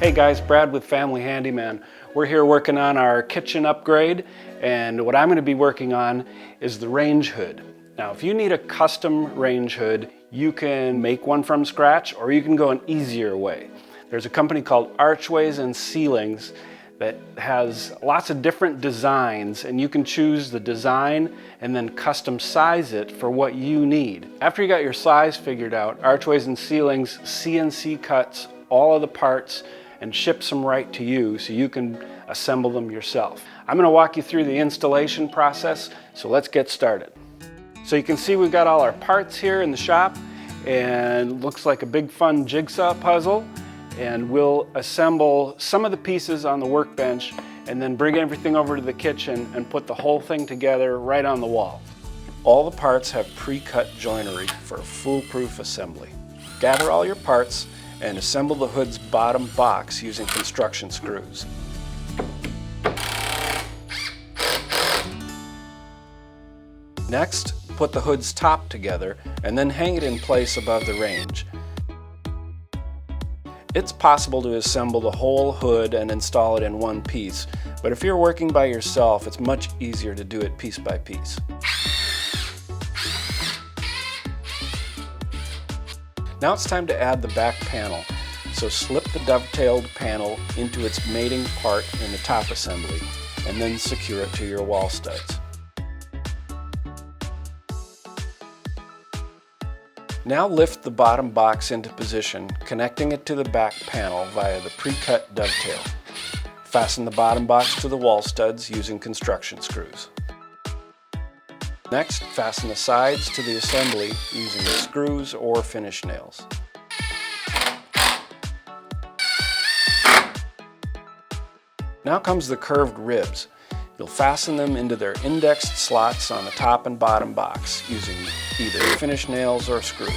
Hey guys, Brad with Family Handyman. We're here working on our kitchen upgrade, and what I'm going to be working on is the range hood. Now, if you need a custom range hood, you can make one from scratch, or you can go an easier way. There's a company called Archways and Ceilings that has lots of different designs, and you can choose the design and then custom size it for what you need. After you got your size figured out, Archways and Ceilings CNC cuts all of the parts and ships them right to you so you can assemble them yourself. I'm going to walk you through the installation process, so let's get started. So you can see we've got all our parts here in the shop, and looks like a big fun jigsaw puzzle, and we'll assemble some of the pieces on the workbench and then bring everything over to the kitchen and put the whole thing together right on the wall. All the parts have pre-cut joinery for a foolproof assembly. Gather all your parts and assemble the hood's bottom box using construction screws. Next, put the hood's top together and then hang it in place above the range. It's possible to assemble the whole hood and install it in one piece, but if you're working by yourself, it's much easier to do it piece by piece. Now it's time to add the back panel, so slip the dovetailed panel into its mating part in the top assembly, and then secure it to your wall studs. Now lift the bottom box into position, connecting it to the back panel via the pre-cut dovetail. Fasten the bottom box to the wall studs using construction screws. Next, fasten the sides to the assembly using screws or finish nails. Now comes the curved ribs. You'll fasten them into their indexed slots on the top and bottom box using either finish nails or screws.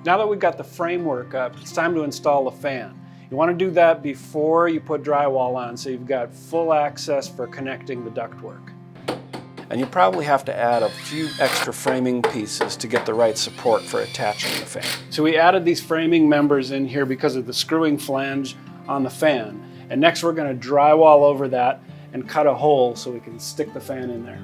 Now that we've got the framework up, it's time to install the fan. You want to do that before you put drywall on, so you've got full access for connecting the ductwork. And you probably have to add a few extra framing pieces to get the right support for attaching the fan. So we added these framing members in here because of the screwing flange on the fan. And next we're going to drywall over that and cut a hole so we can stick the fan in there.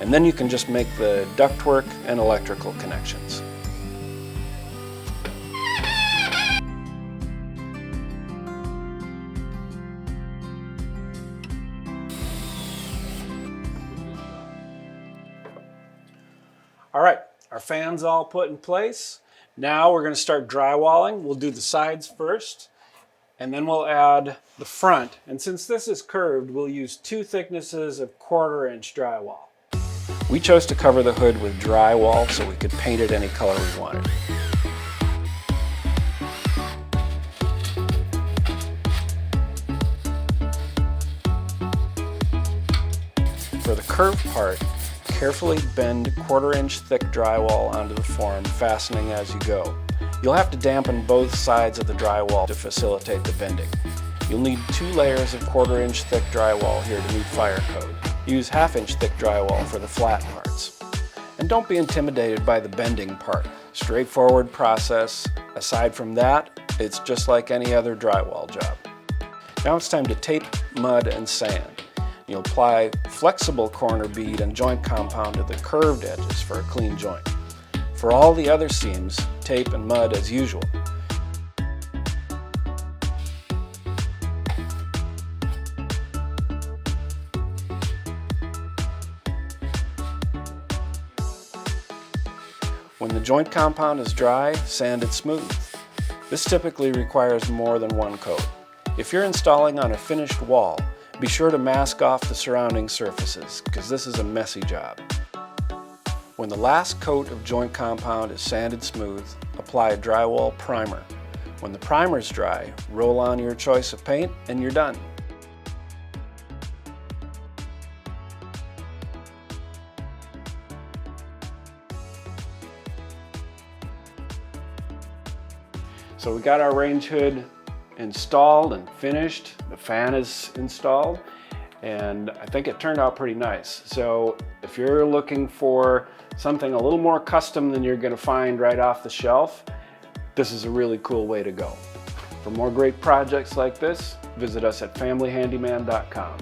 And then you can just make the ductwork and electrical connections. All right, our fan's all put in place. Now we're going to start drywalling. We'll do the sides first, and then we'll add the front. And since this is curved, we'll use 2 thicknesses of 1/4-inch drywall. We chose to cover the hood with drywall so we could paint it any color we wanted. For the curved part, carefully bend 1/4-inch thick drywall onto the form, fastening as you go. You'll have to dampen both sides of the drywall to facilitate the bending. You'll need 2 layers of 1/4-inch thick drywall here to meet fire code. Use 1/2-inch thick drywall for the flat parts. And don't be intimidated by the bending part. Straightforward process. Aside from that, it's just like any other drywall job. Now it's time to tape, mud, and sand. You'll apply flexible corner bead and joint compound to the curved edges for a clean joint. For all the other seams, tape and mud as usual. When the joint compound is dry, sand it smooth. This typically requires more than 1 coat. If you're installing on a finished wall, be sure to mask off the surrounding surfaces, because this is a messy job. When the last coat of joint compound is sanded smooth, apply a drywall primer. When the primer's dry, roll on your choice of paint and you're done. So we got our range hood installed and finished. The fan is installed, and I think it turned out pretty nice. So if you're looking for something a little more custom than you're going to find right off the shelf, this is a really cool way to go. For more great projects like this, visit us at familyhandyman.com.